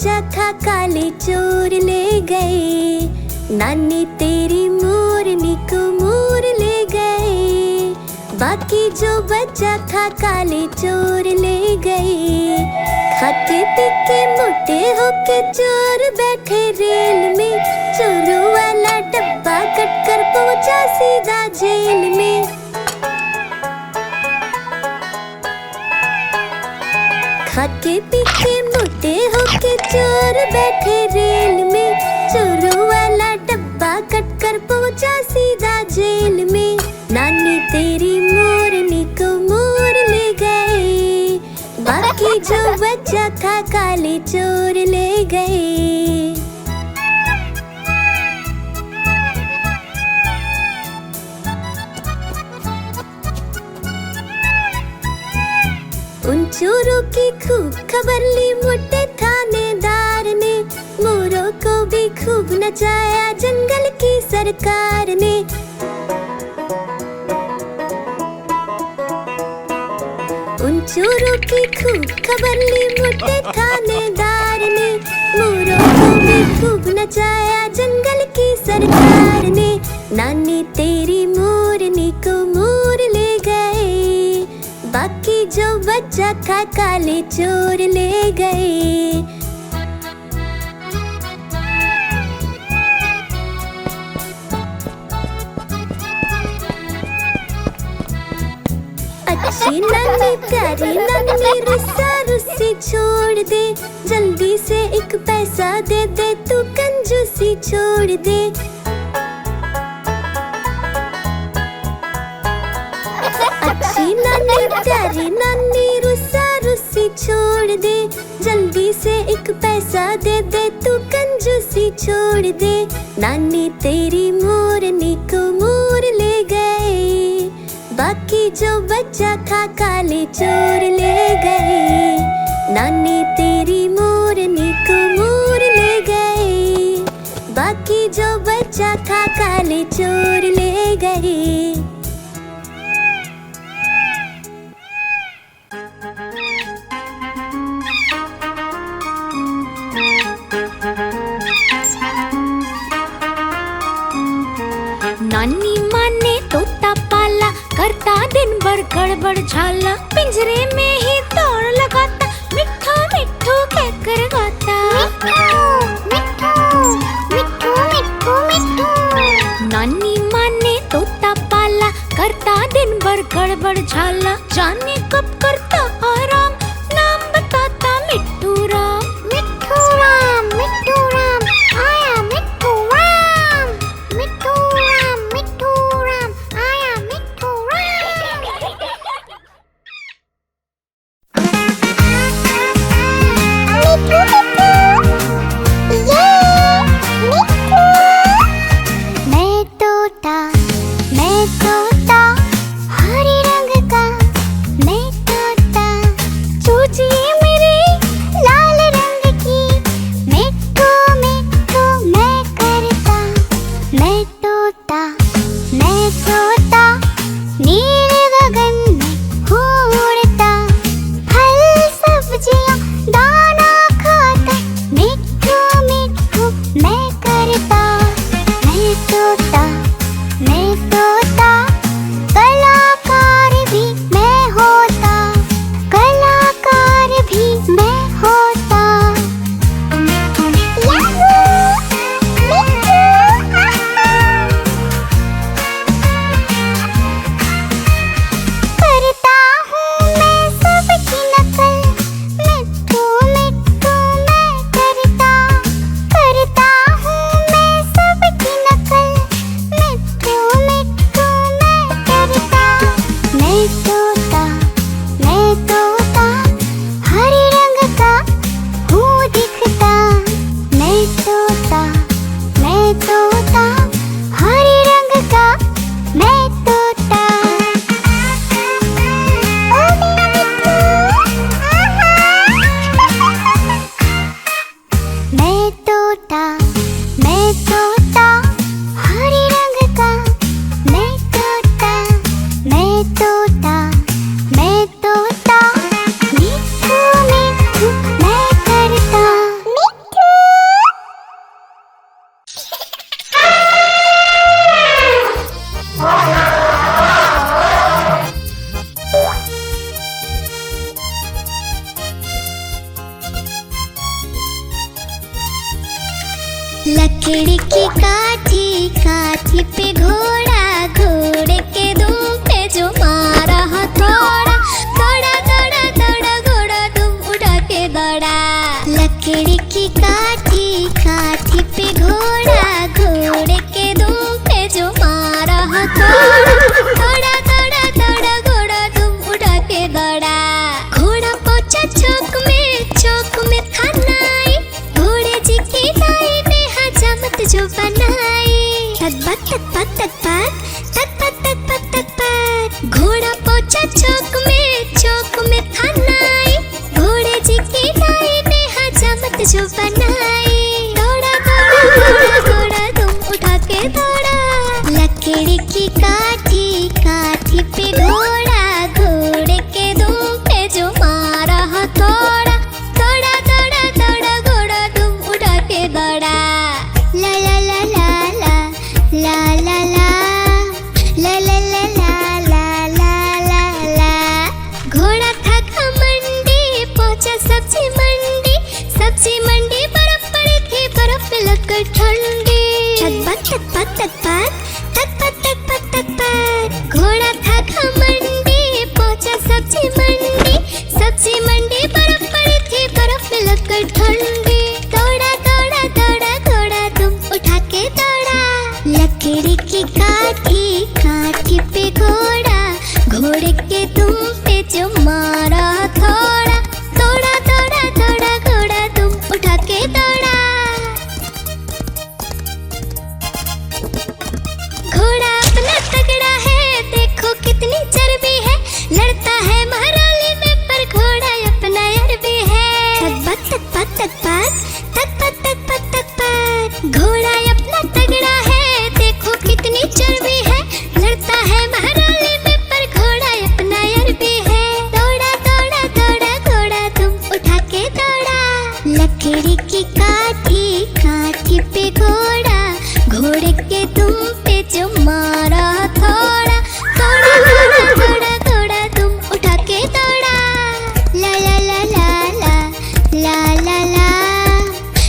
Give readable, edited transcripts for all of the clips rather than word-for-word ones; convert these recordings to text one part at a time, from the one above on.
बच्चा था काले चोर ले गए, नानी तेरी मोरनी को मोर ले गए। बाकी जो बच्चा था काले चोर ले गए। खाते पी के मोटे होके चोर बैठे रेल में, चोरों वाला डब्बा कट कर पहुंचा सीधा जेल में। खाते पी के मोटे होके चोर बैठे रेल में, चोरों वाला डब्बा कट कर पहुंचा सीधा जेल में। नानी तेरी मोरनी को मोर ले गए, बाकी जो बच्चा था काले चोर ले गए। उन चोरों की खूब खबर ली मोटे थानेदार ने, मोरों को भी खूब नचाया जंगल की सरकार ने। उन चोरों की खूब खबर ली मोटे थानेदार ने, मोरों को भी खूब नचाया जंगल की सरकार ने। नानी तेरी मोरनी को मोर ले गए, बाकी जो बच्चा था काले चोर ले गए। अच्छी नानी प्यारी नानी रुस्सा रुस्सी छोड़ दे, जल्दी से एक पैसा दे दे तू कंजूसी छोड़ दे। अच्छी नानी प्यारी नानी रुस्सा रुस्सी छोड़ दे, जल्दी से एक पैसा दे दे तू कंजूसी छोड़ दे। नानी तेरी मोरनी को मोर ले गए, बाकी जो बच्चा था काले चोर ले गए। नानी तेरी मोरनी को मोर ले गए, बाकी जो बच्चा था काले चोर ले गए। नानी माँ ने तोता पाला, करता दिन भर गड़बड़ झाला, पिंजरे में ही दौड़ लगाता, मिट्ठू मिट्ठू कहकर गाता। मिट्ठू मिट्ठू मिट्ठू मिट्ठू। नानी माँ ने तोता पाला, करता दिन भर गड़बड़ झाला, जाने कब करता आराम, नाम बताता मिट्ठू राम। मिट्ठू राम आया मिट्ठू राम, मिट्ठू राम आया मिट्ठू राम। मैं तोता हरे रंग का, मैं तोता चूचिए मेरे लाल रंग की, मिट्ठू मिट्ठू मैं करता। मैं तोता नीले गगन में उड़ता, फल सब्जियां दाना खाता, मिट्ठू मिट्ठू मैं करता। मैं तोता कलाकार भी मैं होता, कलाकार भी मैं होता। करता हूँ मैं सबकी नकल, मिट्ठू मिट्ठू मैं करता। करता हूँ मैं सबकी नकल, मिट्ठू मिट्ठू मैं करता। मैं तोता हरे रंग का हूँ दिखता। मैं तोता हरे रंग का मैं तोता। ओ मेरा मिट्ठू, मैं तोता हरे रंग का, मैं तोता मिट्ठू मिट्ठू मैं करता। लकड़ी की काठी, काठी पे घोड़ा, घोड़े के दुम पे जो मारा हथौड़ा, दौड़ा दौड़ा दौड़ा घोड़ा दुम उठा के दौड़ा। लकड़ी की काठी, काठी पे घोड़ा, घोड़े के दुम पे जो मारा हथौड़ा, दौड़ा दौड़ा दौड़ा घोड़ा दुम उठा के दौड़ा। घोड़ा पहुंचा चौक में था नाई, घोड़े जी की नाई ने हजामत जो बनाई। तक पत घोड़ा पहुंचा चौक में था नाई, घोड़े जी की नाई ने हजामत जो बनाई। दौड़ा दौड़ा दौड़ा घोड़ा तुम उठा के दौड़ा। लकड़ी की काठी, काठी पे घोड़ा, घोड़े के दुम पे जो मारा हथौड़ा, दौड़ा दौड़ा दौड़ा घोड़ा तुम उठा के दौड़ा। ला ला ला ला ला ला ला ला ला ला ला ला ला ला ला। घोड़ा था घमंडी, पहुंचा सब्जी मंडी, सब्जी मंडी बर्फ पड़ी थी, बर्फ लगकर ठंडी। घोड़ा था घमंडी, पहुंचा सब्जी मंडी, सब्जी मंडी बर्फ पड़ी थी, बर्फ लगकर ठंडी। दौड़ा दौड़ा दौड़ा घोड़ा तुम उठा के दौड़ा। लकड़ी की काठी, काठी पे घोड़ा, घोड़े के दुम पे जो मारा हथौड़ा, दौड़ा दौड़ा दौड़ा घोड़ा तुम उठा के दौड़ा। घोड़ा अपना तगड़ा है, देखो कितनी चर्बी है, लड़ता है महराली में पर घोड़ा अपना अरबी है। घोड़ा अपना तगड़ा है, देखो कितनी चर्बी है, लड़ता है महराली में पर घोड़ा अपना अरबी है। दौड़ा दौड़ा दौड़ा घोड़ा तुम उठा के दौड़ा। लकड़ी की काठी, काठी पे घोड़ा, घोड़े के दुम पे जो मारा हथौड़ा, दौड़ा दौड़ा दौड़ा घोड़ा तुम उठा के दौड़ा। ला ला ला ला ला ला ला ला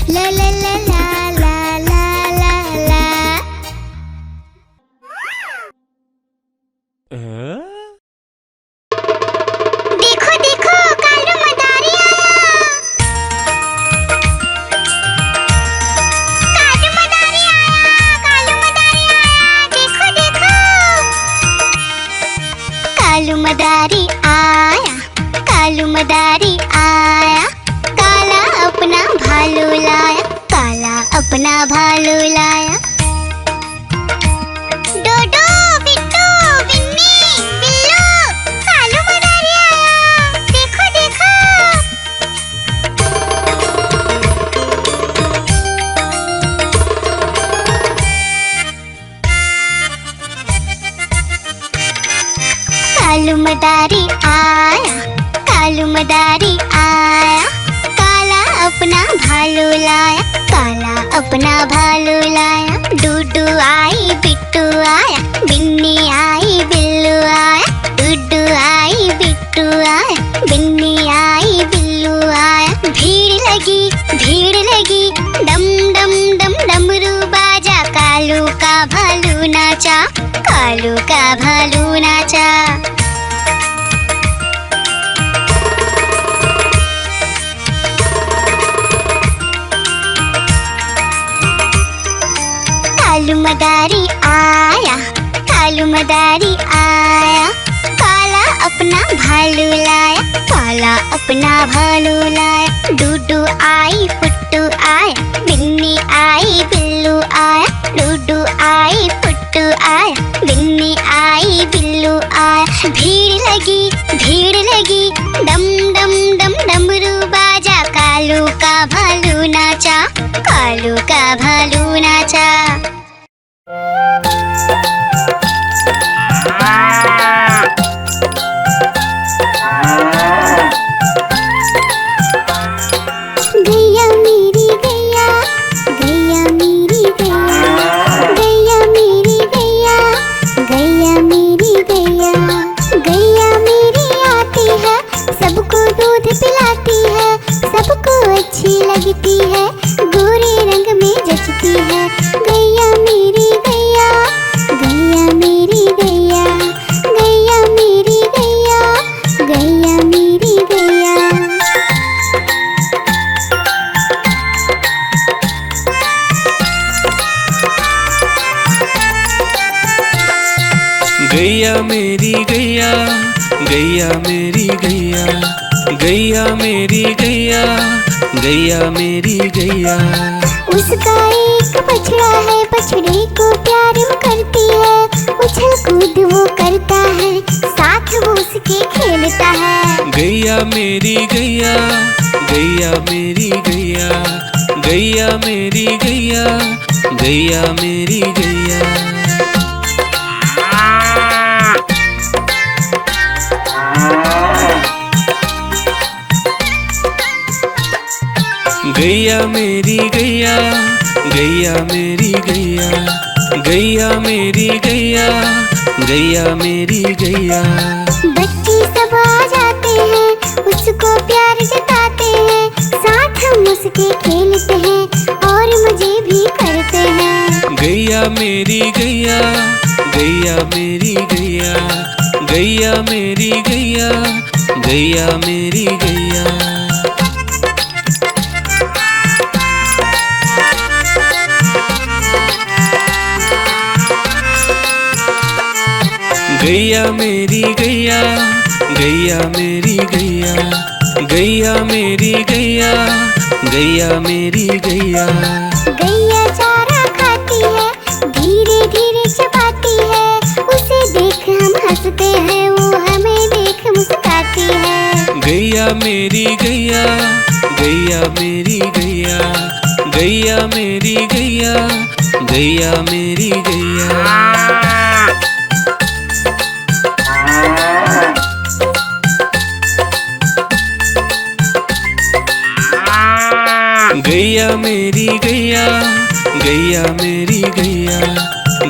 ला ला ला ला ला ला ला ला। देखो देखो कालू मदारी आया, कालू मदारी आया, कालू मदारी आया, देखो देखो। कालू मदारी आया, कालू मदारी आया, काला अपना भालू लाया, काला अपना भालू लाया। डोडो बिट्टू बिन्नी बिल्लू, कालू मदारी आया, देखो देखो। कालू मदारी आया, कालू मदारी आया, काला अपना भालू लाया, काला अपना भालू लाया। डूडू आई बिट्टू आया, बिन्नी आई बिल्लू आया, डूडू आई बिट्टू आया, बिन्नी आई बिल्लू आया। भीड़ लगी डम डम डम डमरू बाजा, कालू का भालू नाचा, कालू का भालू नाचा। कालू मदारी आया, कालू मदारी आया, काला अपना भालू लाया, काला अपना भालू लाया। डूडू आई फुट्टू आया, बिन्नी आई बिल्लू आया, डूडू आई फुट्टू आया, बिन्नी आई बिल्लू आया। भीड़ लगी डम डम डम डमरू बाजा, कालू का भालू नाचा, कालू का भालू नाचा। गैया मेरी गैया, गैया मेरी गैया, गैया मेरी गैया, गैया मेरी गैया। गैया मेरी आती है, सबको दूध पिलाती है, सबको अच्छी लगती है, गोरे रंग में बजती है। गैया मेरी गैया, गैया मेरी गैया, गैया मेरी गैया, गैया मेरी गैया। गैया मेरी गैया, गैया मेरी गैया, गैया मेरी गैया, गैया मेरी गैया। उसका एक बछड़ा है, बछड़े को प्यार वो करती है। उछल कूद वो करता है, साथ वो उसके खेलता है। गैया मेरी गैया, गैया मेरी गैया, गैया मेरी गैया, गैया मेरी गैया। गैया मेरी गैया, गैया मेरी गैया, गैया मेरी गैया, गैया मेरी गैया। बच्चे सब आ जाते हैं, उसको प्यार जताते हैं। साथ हम उसके खेलते हैं और मजे भी करते हैं। गैया मेरी गैया, गैया मेरी गैया, गैया मेरी गैया, गैया मेरी गैया। गैया मेरी गैया, गैया मेरी गैया, गैया मेरी गैया, गैया मेरी गैया। गैया चारा खाती है, धीरे धीरे चबाती है। उसे देख हम हंसते हैं, वो हमें देख मुस्कुराती है। गैया मेरी गैया, गैया मेरी गैया, गैया मेरी गैया, गैया मेरी गैया। गैया मेरी गैया, गैया मेरी गैया,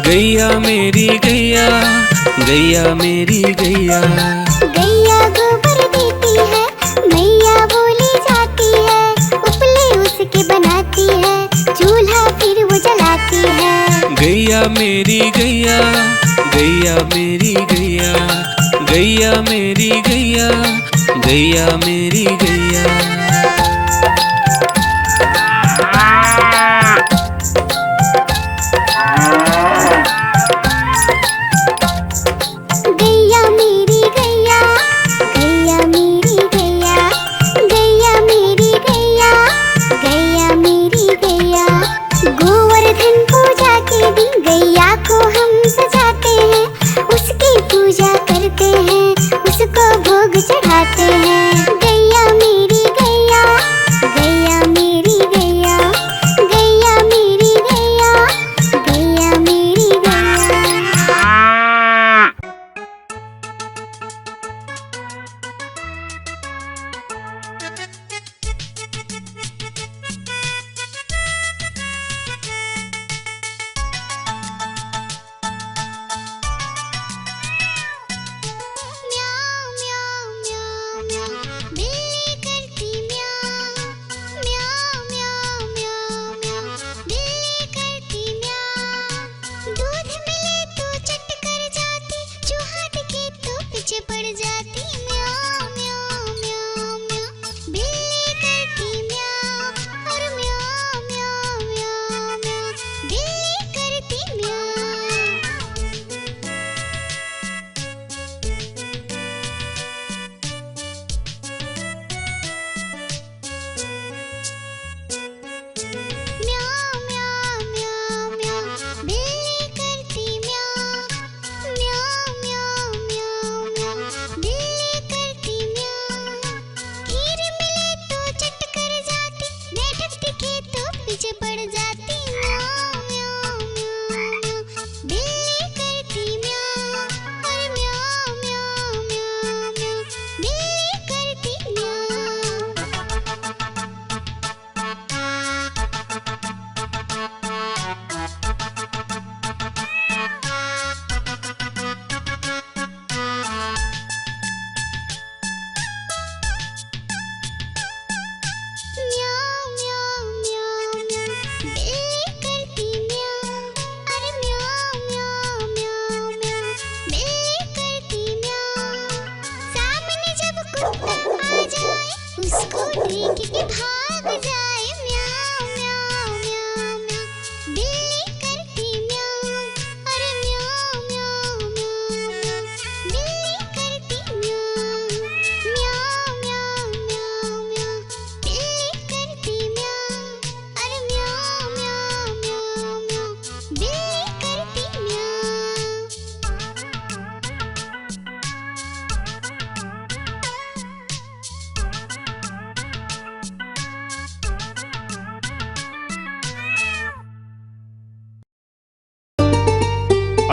गैया मेरी गैया, गैया मेरी गैया। गैया गोबर देती है, मैया बोली जाती है। उपले उसके बनाती है, चूल्हा फिर वो जलाती है। गैया मेरी गैया, गैया मेरी गैया, गैया मेरी गैया, गैया मेरी गैया। गैया मेरी गैया, गैया मेरी गैया, गैया मेरी गैया, गैया मेरी गैया। गोवर्धन पूजा के दिन गैया को हम सजाते हैं। उसकी पूजा करते हैं, उसको भोग चढ़ाते हैं। गैया मेरी गैया, गैया मेरी गैया, गैया मेरी गैया, गैया मेरी गैया।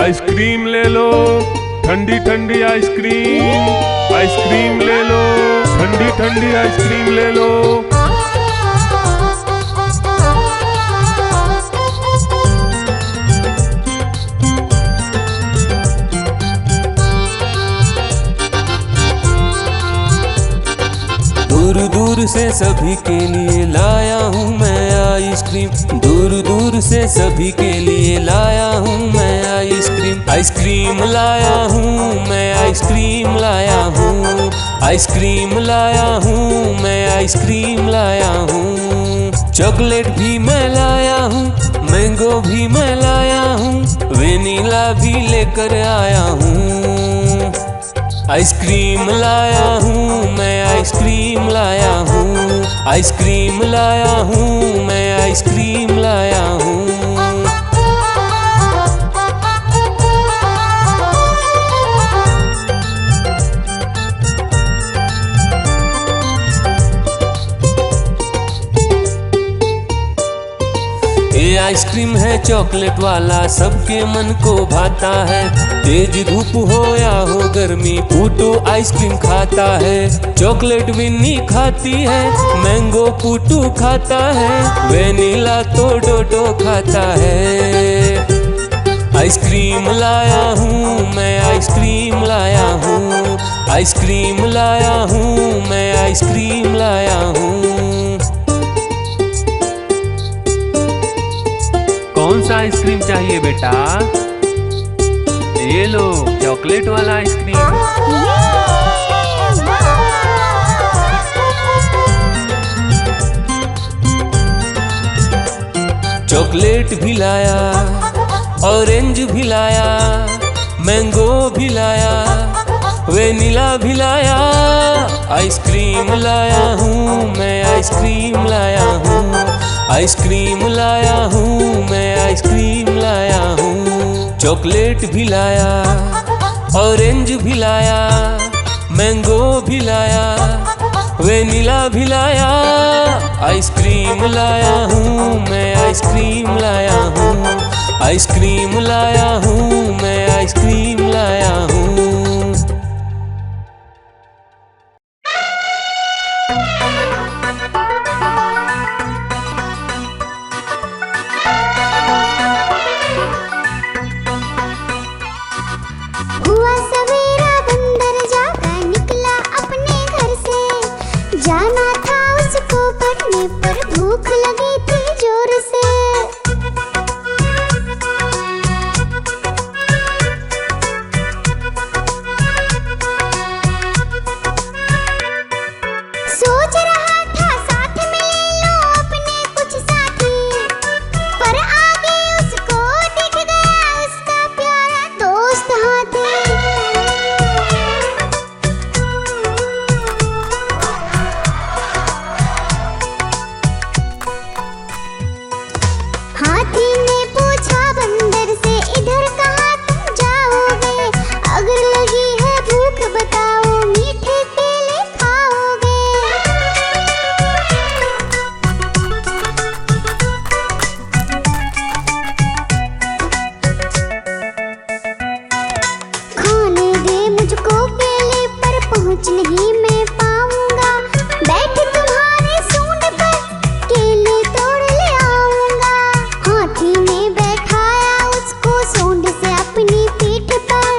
आइसक्रीम ले लो, ठंडी ठंडी आइसक्रीम। आइसक्रीम ले लो, ठंडी ठंडी आइसक्रीम ले लो। दूर दूर से सभी के लिए लाया हूँ मैं आइसक्रीम। दूर दूर से सभी के लिए लाया हूँ मैं आइसक्रीम। आइसक्रीम लाया हूँ मैं, आइसक्रीम लाया हूँ। आइसक्रीम लाया हूँ मैं, आइसक्रीम लाया हूँ। चॉकलेट भी मैं लाया हूँ, मैंगो भी मैं लाया हूँ, वेनिला भी लेकर आया हूँ। आइसक्रीम लाया हूँ मैं, आइसक्रीम लाया हूँ। आइसक्रीम लाया हूँ मैं, आइसक्रीम लाया हूँ। ये आइसक्रीम है चॉकलेट वाला, सबके मन को भाता है। तेज धूप हो या हो गर्मी, पूटू आइसक्रीम खाता है। चॉकलेट विन्नी खाती है, मैंगो पूटू खाता है, वेनिला तो डोडो खाता है। आइसक्रीम लाया हूँ मैं, आइसक्रीम लाया हूँ। आइसक्रीम लाया हूँ मैं, आइसक्रीम लाया हूँ। कौन सा आइसक्रीम चाहिए बेटा? ये लो चॉकलेट वाला आइसक्रीम। चॉकलेट भी लाया, ऑरेंज भी लाया, मैंगो भी लाया, वेनिला भी लाया। आइसक्रीम लाया हूँ मैं, आइसक्रीम लाया हूँ। आइसक्रीम लाया हूँ मैं, आइसक्रीम लाया हूँ। चॉकलेट भी लाया, ऑरेंज भी लाया, मैंगो भी लाया, वेनिला भी लाया। आइसक्रीम लाया हूँ मैं, आइसक्रीम लाया हूँ। आइसक्रीम लाया हूँ मैं, आइसक्रीम लाया हूँ। हुआ सवेरा बंदर जागा निकला अपने घर से। जाना था उसको पढ़ने पर भूख लगी थी जोर से। सोच रहा था साथ में ले लो अपने कुछ साथी, पर आगे उसको दिख गया उसका प्यारा दोस्त हाथी। हाथी ने पूछा बंदर से, इधर कहाँ तुम जाओगे? अगर लगी है भूख बताओ, मीठे केले खाओगे? खाने दे मुझको केले, पर पहुँच नहीं मैं पाऊंगा। बैठ तुम्हारे सूंड पर, केले तोड़ ले आऊंगा। हाथी ने बैठाया उसको सूंड से अपनी पीठ पर।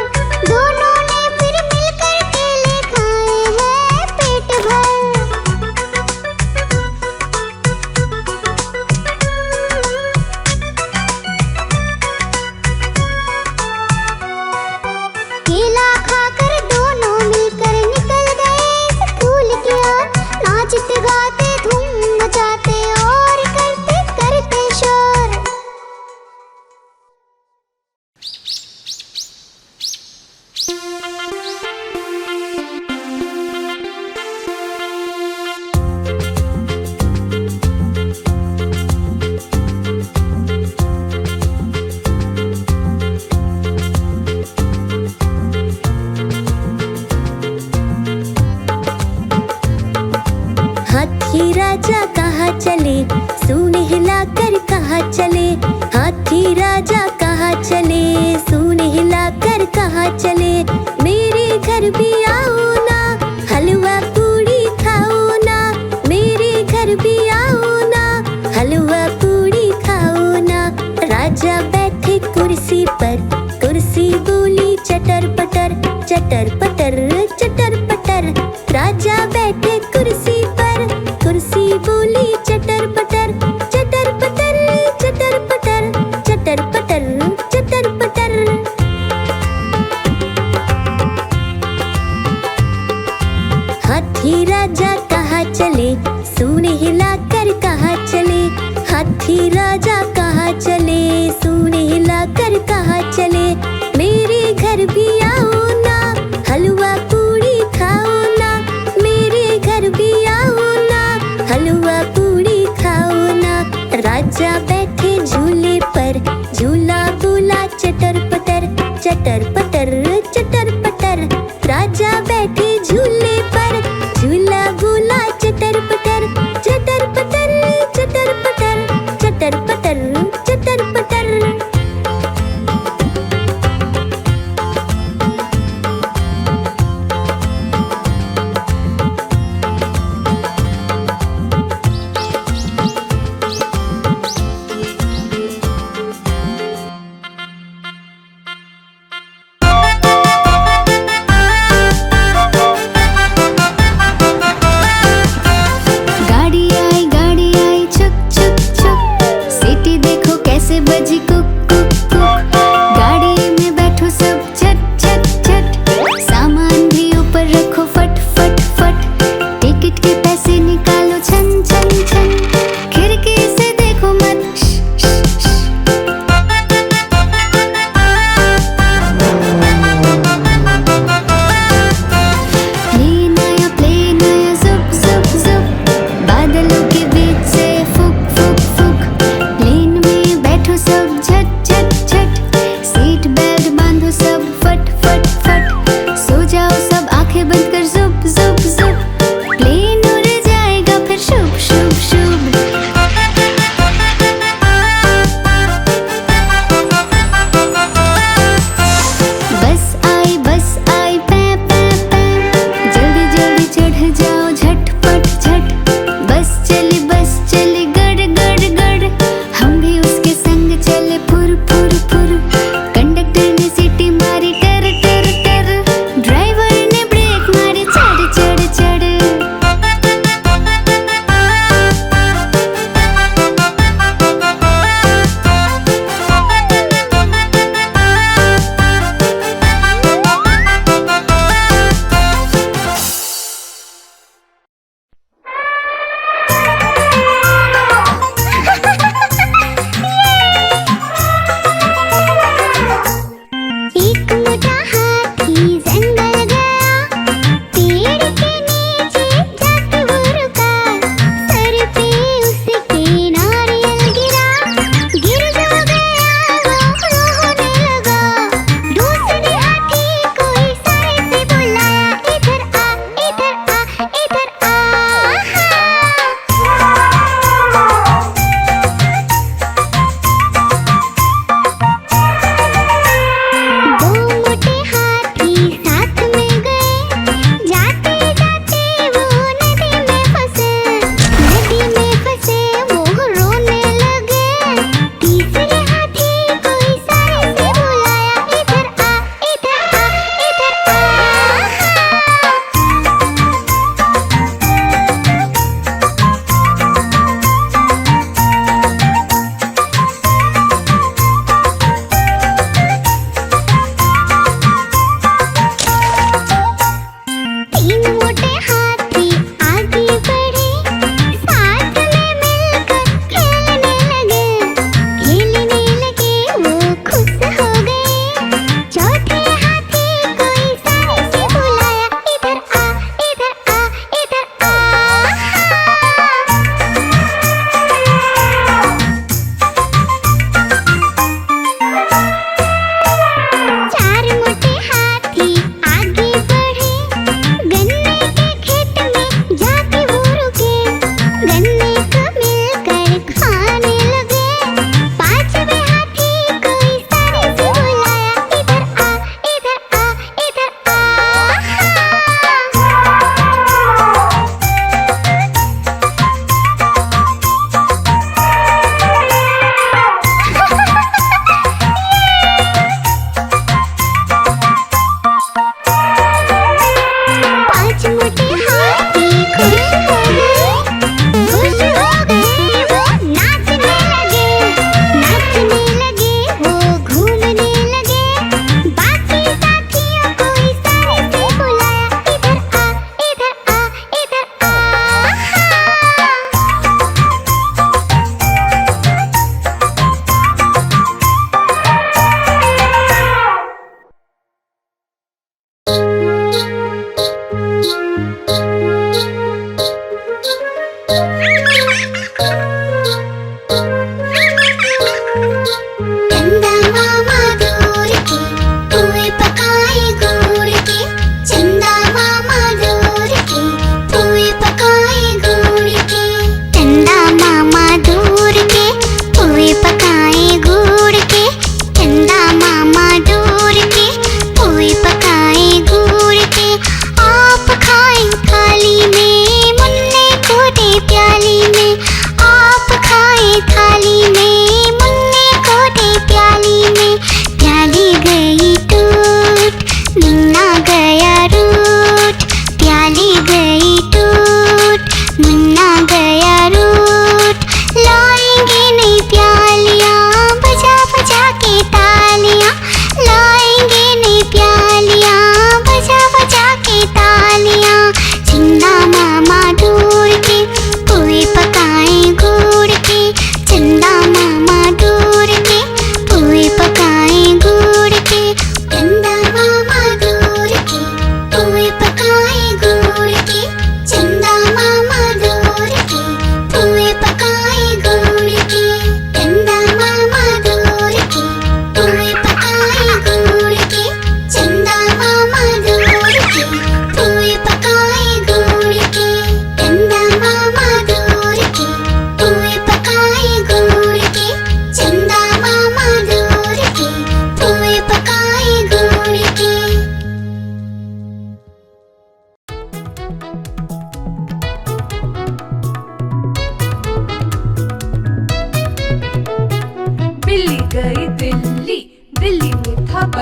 दोनों ने फिर मिलकर केले खाए हैं पेट भर। केला खाकर दोनों मिलकर निकल गए स्कूल की ओर। नाचते गाते धूम मचाते और करते करते शोर। हाथी राजा कहाँ चले, सूंड हिलाकर कहाँ चले? हाथी राजा कहाँ कहाँ चले, सूंड हिलाकर कहाँ चले, मेरे घर भी आओ ना, हलवा पूड़ी खाओ ना, मेरे घर भी आओ ना, हलवा पूड़ी खाओ ना। राजा बैठे कुर्सी पर, कुर्सी बोली चटर पटर, चटर पटर चटर पटर। राजा बैठे कुर्सी पर, कुर्सी बोली चटर पटर, चटर पटर चटर पटर, चटर पटर चटर पटर। हाथी राजा कहाँ चले, सूंड हिलाकर कहाँ चले, हाथी राजा कहाँ चले, सूंड हिलाकर कहाँ चले, मेरे घर भी आओ ना, हलवा पूड़ी खाओ ना, मेरे घर भी आओ ना, हलवा पूड़ी खाओ ना। राजा बैठे झूले पर, झूला बोला चटर पटर, चटर पटर चटर पटर। राजा बैठे झूले पर, झूला बोला चटर पटर, चटर पटर चटर पटर, चटर पटर चटर पटर। गाड़ी आई छुक छुक छुक, सीटी देखो कैसे बजी कुक कुक कुक। गाड़ी में बैठो सब छट छट छट, सामान भी ऊपर रखो फट फट फट। टिकट के पैसे निकालो छन छन छन, खिड़की से देखो मत श श श। प्लेन आया जुप जुप जुप, बादलों के बीच से फुक फुक फुक। प्लेन में बैठो सब झट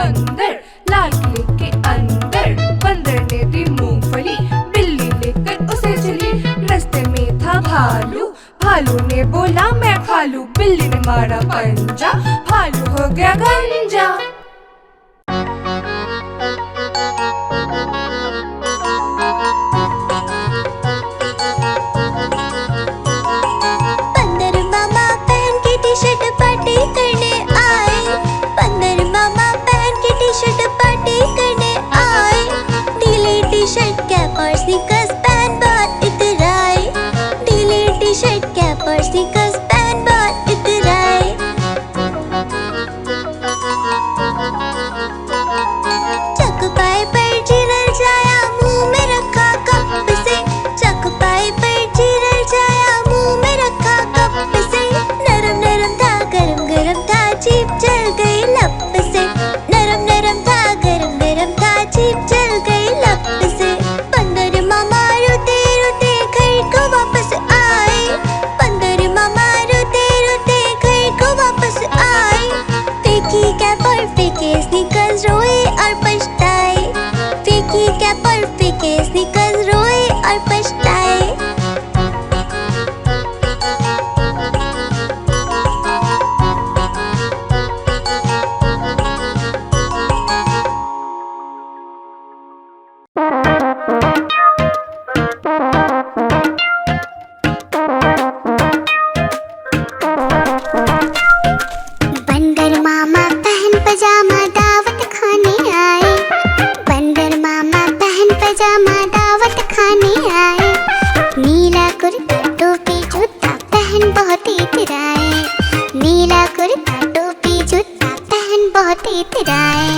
बंदर, लाल किले के अंदर बंदर ने दी मूंगफली, बिल्ली लेकर उसे चली, रास्ते में था भालू, भालू ने बोला मैं खा लूं, बिल्ली ने मारा पंजा, भालू हो गया गंजा। बंदर मामा पहन के टी-शर्ट पार्टी करने आए, बंदर मामा पहन के टी-शर्ट पार्टी करने आए, ढीली टी-शर्ट कैप और स्नीकर्स पहन बहुत इतराए, ढीली टी-शर्ट कैप और स्नीकर्स पहन बहुत इतराए। चकपाई पर चिरल जाया, मुंह में रखा कप से, चकपाई पर चिरल जाया, मुंह में रखा कप से, नरम नरम था गरम गरम था, जीभ जल गई लप से, नरम नरम था गरम गरम था, जीभ जल गई लप से। बंदर मामा रोते रोते घर को वापस आए, बंदर मामा रोते रोते घर को वापस आए, फेंकी कैप और फेंके स्नीकर्स, रोए और पछताए, फेंकी कैप और फेंके स्नीकर्स, रोए और पछताए। बंदर मामा पहन पजामा दावत खाने आए, बंदर मामा पहन पजामा दावत खाने आए, नीला कुर्ता टोपी जूता पहन बहुत इतराए, नीला कुर्ता टोपी जूता पहन बहुत इतराए।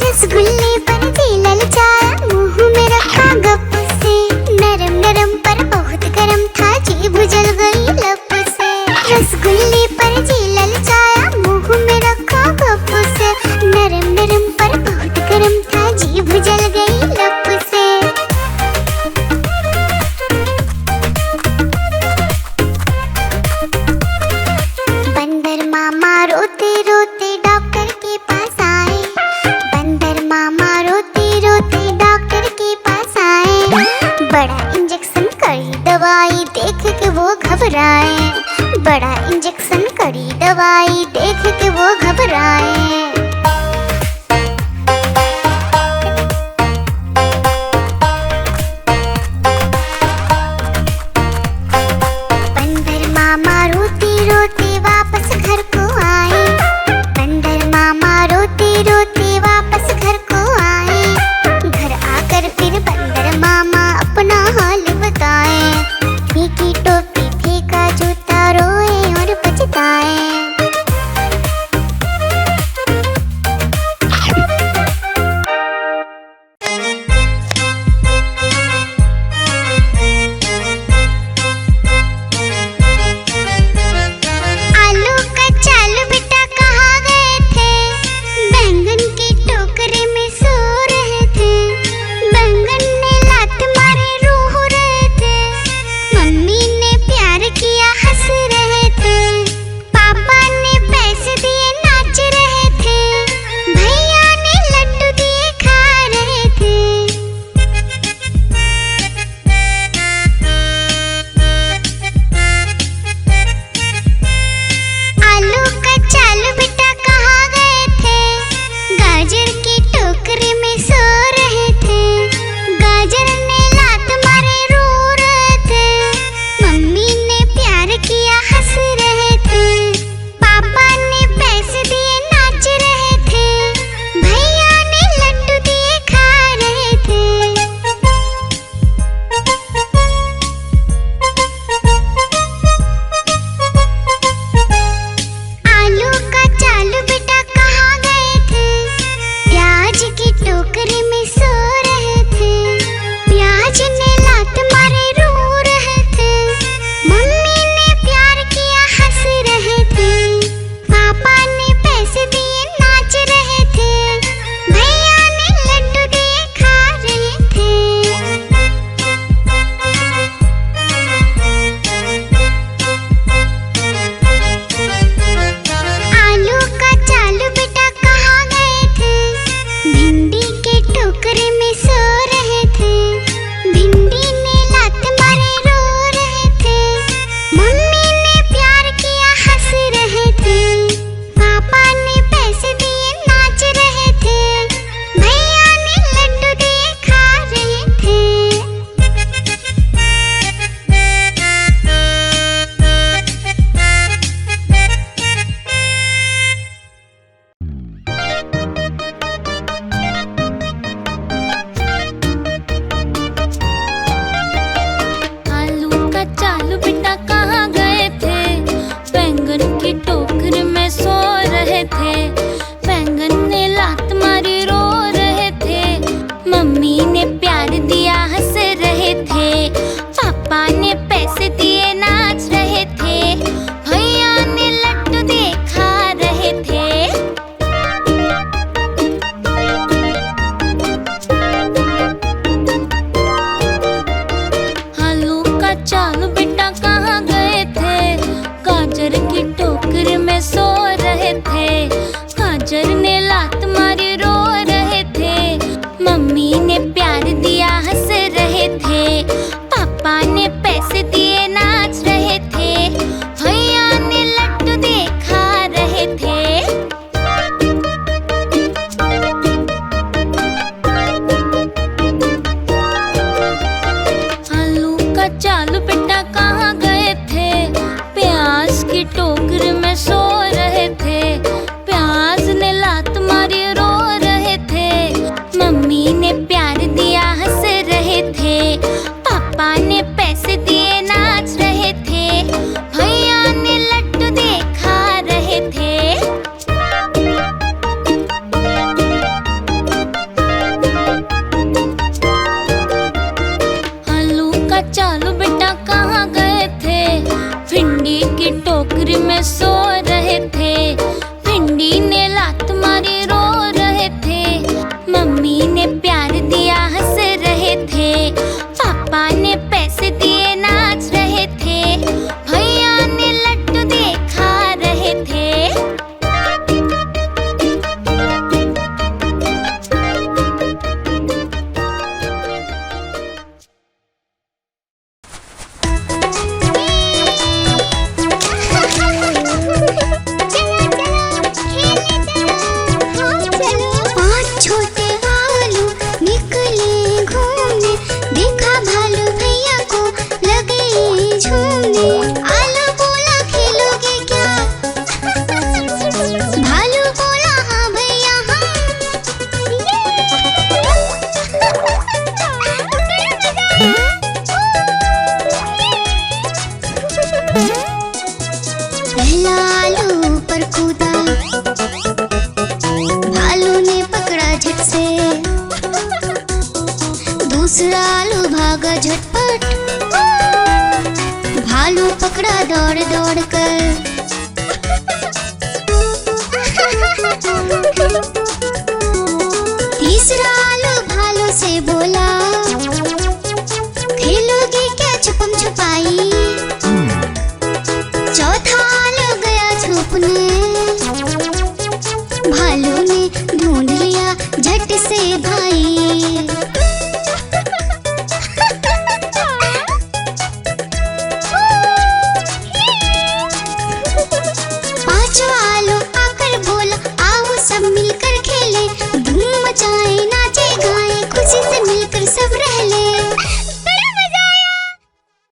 रसगुल्ले पर जी ललचाया, मुंह में रखा गप से, नरम नरम पर बहुत गरम था, जीभ जल गई लप से। रसगुल्ले पर जी ललचाया, मुंह में रखा गप से, नरम नरम पर बहुत गरम था, जीभ जल गई लप से। बंदर मामा रोते रोते डॉक्टर के पास आए, बंदर मामा रोते रोते डॉक्टर के पास आए, बड़ा इंजेक्शन कड़ी दवाई देख के वो घबराए, बड़ा इंजेक्शन कड़ी दवाई देख के वो घबराए। बंदर मामा रोते रोते वापस घर को आए, बंदर मामा रोते रोते वापस घर को आए, घर आकर फिर बंदर मामा अपना हाल बताए, फेंकी टोपी फेंका जूता, रोए और पछताए। देखा भालू भैया को लगे झूमने, आलू बोला खेलोगे क्या? भालू बोला हाँ भैया हाँ। पहला आलू ऊपर कूदा, भालू ने पकड़ा झट से, दूसरा आलू भागा झटपट, भालू पकड़ा दौड़ दौड़ कर।